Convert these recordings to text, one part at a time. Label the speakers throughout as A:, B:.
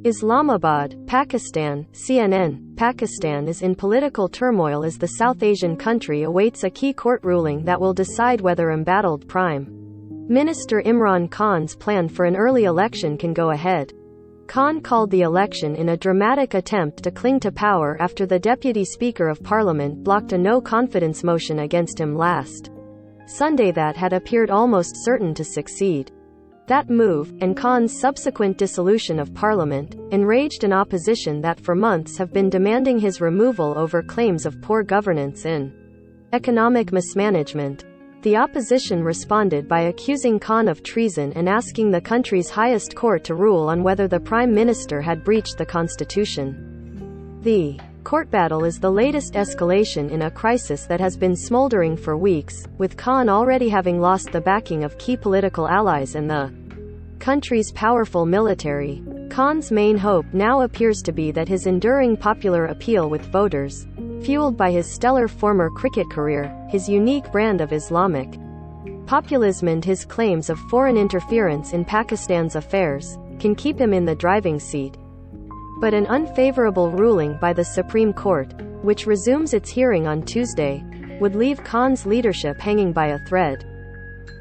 A: Islamabad, Pakistan, CNN. Pakistan is in political turmoil as the South Asian country awaits a key court ruling that will decide whether embattled Prime Minister Imran Khan's plan for an early election can go ahead. Khan called the election in a dramatic attempt to cling to power after the Deputy Speaker of Parliament blocked a no-confidence motion against him last Sunday that had appeared almost certain to succeed. That move, and Khan's subsequent dissolution of parliament, enraged an opposition that for months have been demanding his removal over claims of poor governance and economic mismanagement. The opposition responded by accusing Khan of treason and asking the country's highest court to rule on whether the prime minister had breached the constitution. The court battle is the latest escalation in a crisis that has been smoldering for weeks, with Khan already having lost the backing of key political allies and the country's powerful military. Khan's main hope now appears to be that his enduring popular appeal with voters, fueled by his stellar former cricket career, his unique brand of Islamic populism and his claims of foreign interference in Pakistan's affairs, can keep him in the driving seat. But an unfavorable ruling by the Supreme Court, which resumes its hearing on Tuesday, would leave Khan's leadership hanging by a thread.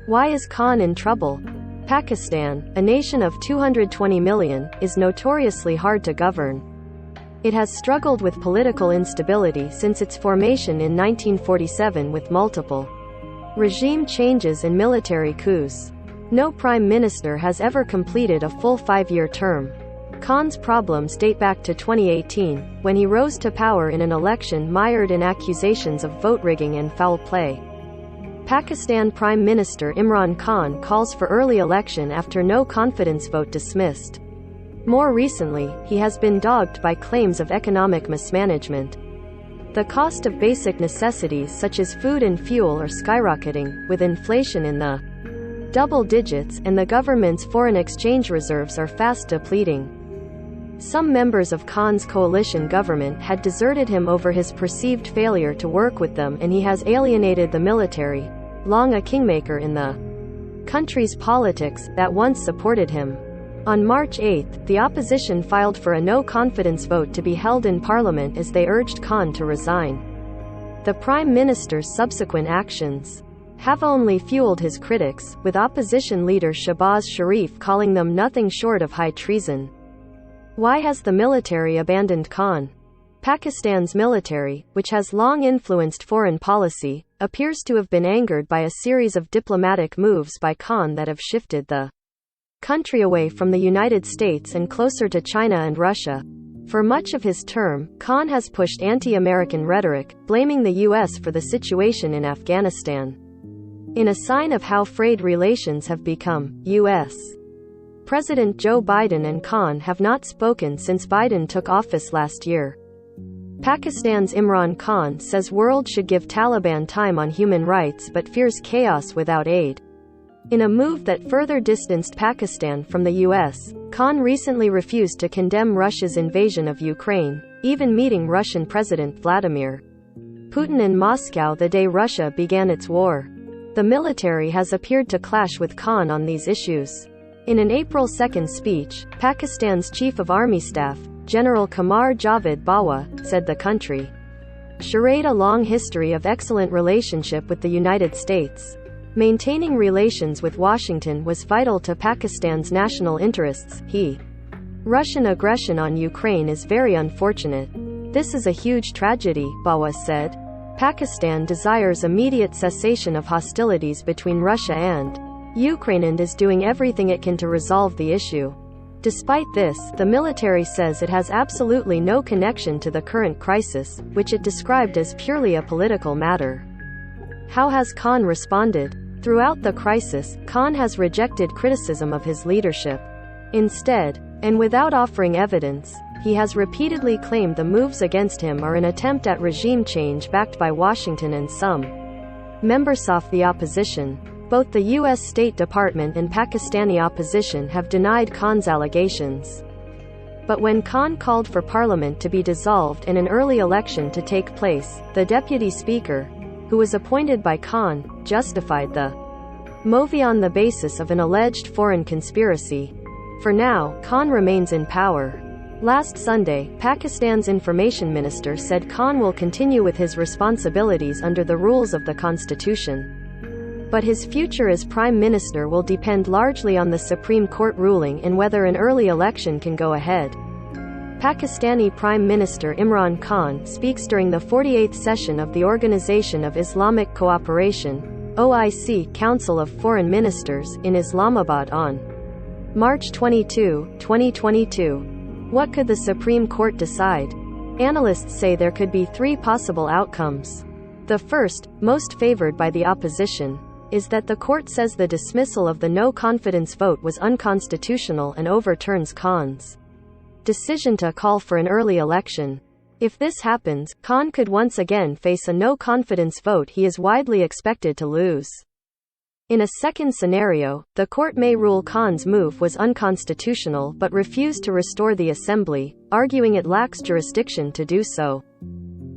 A: Why is Khan in trouble? Pakistan, a nation of 220 million, is notoriously hard to govern. It has struggled with political instability since its formation in 1947 with multiple regime changes and military coups. No prime minister has ever completed a full 5-year term. Khan's problems date back to 2018, when he rose to power in an election mired in accusations of vote rigging and foul play. Pakistan Prime Minister Imran Khan calls for early election after no confidence vote dismissed. More recently, he has been dogged by claims of economic mismanagement. The cost of basic necessities such as food and fuel are skyrocketing, with inflation in the double digits, and the government's foreign exchange reserves are fast depleting. Some members of Khan's coalition government had deserted him over his perceived failure to work with them, and he has alienated the military, long a kingmaker in the country's politics, that once supported him. On March 8, the opposition filed for a no-confidence vote to be held in parliament as they urged Khan to resign. The prime minister's subsequent actions have only fueled his critics, with opposition leader Shahbaz Sharif calling them nothing short of high treason. Why has the military abandoned Khan? Pakistan's military, which has long influenced foreign policy, appears to have been angered by a series of diplomatic moves by Khan that have shifted the country away from the United States and closer to China and Russia. For much of his term, Khan has pushed anti-American rhetoric, blaming the U.S. for the situation in Afghanistan. In a sign of how frayed relations have become, U.S. President Joe Biden and Khan have not spoken since Biden took office last year. Pakistan's Imran Khan says world should give Taliban time on human rights but fears chaos without aid. In a move that further distanced Pakistan from the U.S., Khan recently refused to condemn Russia's invasion of Ukraine, even meeting Russian President Vladimir Putin in Moscow the day Russia began its war. The military has appeared to clash with Khan on these issues. In an April 2 speech, Pakistan's Chief of Army Staff, General Qamar Javed Bajwa, said the country shared a long history of excellent relationship with the United States. Maintaining relations with Washington was vital to Pakistan's national interests. Russian aggression on Ukraine is very unfortunate. This is a huge tragedy, Bajwa said. Pakistan desires immediate cessation of hostilities between Russia and Ukraine and is doing everything it can to resolve the issue. Despite this, the military says it has absolutely no connection to the current crisis, which it described as purely a political matter. How has Khan responded? Throughout the crisis, Khan has rejected criticism of his leadership. Instead, and without offering evidence, he has repeatedly claimed the moves against him are an attempt at regime change backed by Washington and some members of the opposition. Both the U.S. State Department and Pakistani opposition have denied Khan's allegations. But when Khan called for parliament to be dissolved and an early election to take place, the deputy speaker, who was appointed by Khan, justified the move on the basis of an alleged foreign conspiracy. For now, Khan remains in power. Last Sunday, Pakistan's information minister said Khan will continue with his responsibilities under the rules of the constitution. But his future as prime minister will depend largely on the Supreme Court ruling and whether an early election can go ahead. Pakistani Prime Minister Imran Khan speaks during the 48th session of the Organization of Islamic Cooperation (OIC) Council of Foreign Ministers in Islamabad on March 22, 2022. What could the Supreme Court decide? Analysts say there could be three possible outcomes. The first, most favored by the opposition, is that the court says the dismissal of the no-confidence vote was unconstitutional and overturns Khan's decision to call for an early election. If this happens, Khan could once again face a no-confidence vote he is widely expected to lose. In a second scenario, the court may rule Khan's move was unconstitutional but refuse to restore the assembly, arguing it lacks jurisdiction to do so.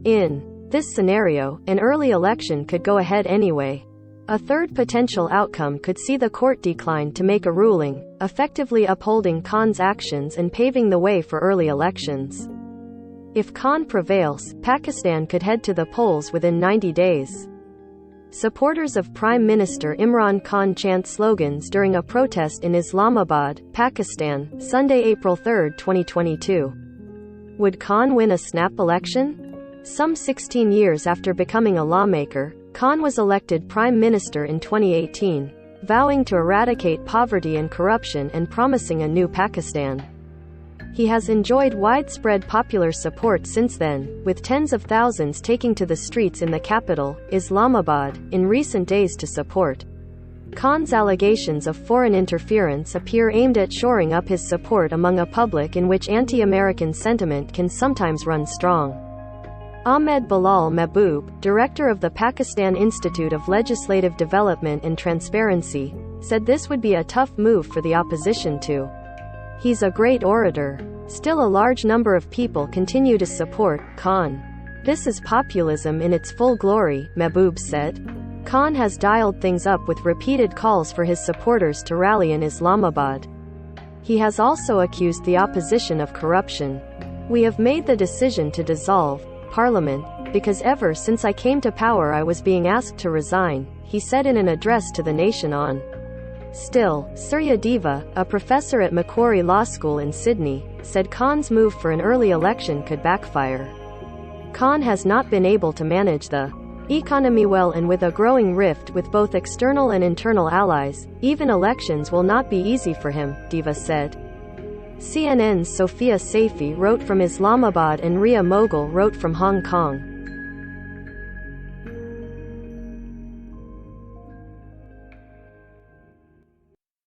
A: In this scenario, an early election could go ahead anyway. A third potential outcome could see the court decline to make a ruling, effectively upholding Khan's actions and paving the way for early elections. If Khan prevails, Pakistan could head to the polls within 90 days. Supporters of Prime Minister Imran Khan chant slogans during a protest in Islamabad, Pakistan, Sunday, April 3, 2022. Would Khan win a snap election? Some 16 years after becoming a lawmaker, Khan was elected Prime Minister in 2018, vowing to eradicate poverty and corruption and promising a new Pakistan. He has enjoyed widespread popular support since then, with tens of thousands taking to the streets in the capital, Islamabad, in recent days to support. Khan's allegations of foreign interference appear aimed at shoring up his support among a public in which anti-American sentiment can sometimes run strong. Ahmed Bilal Mahboob, director of the Pakistan Institute of Legislative Development and Transparency, said this would be a tough move for the opposition to. He's a great orator. Still a large number of people continue to support Khan. This is populism in its full glory, Mahboob said. Khan has dialed things up with repeated calls for his supporters to rally in Islamabad. He has also accused the opposition of corruption. We have made the decision to dissolve Parliament, because ever since I came to power I was being asked to resign, he said in an address to the nation on. Still, Surya Deva, a professor at Macquarie Law School in Sydney, said Khan's move for an early election could backfire. Khan has not been able to manage the economy well, and with a growing rift with both external and internal allies, even elections will not be easy for him, Deva said. CNN's Sophia Saifi wrote from Islamabad and Ria Moghul wrote from Hong Kong.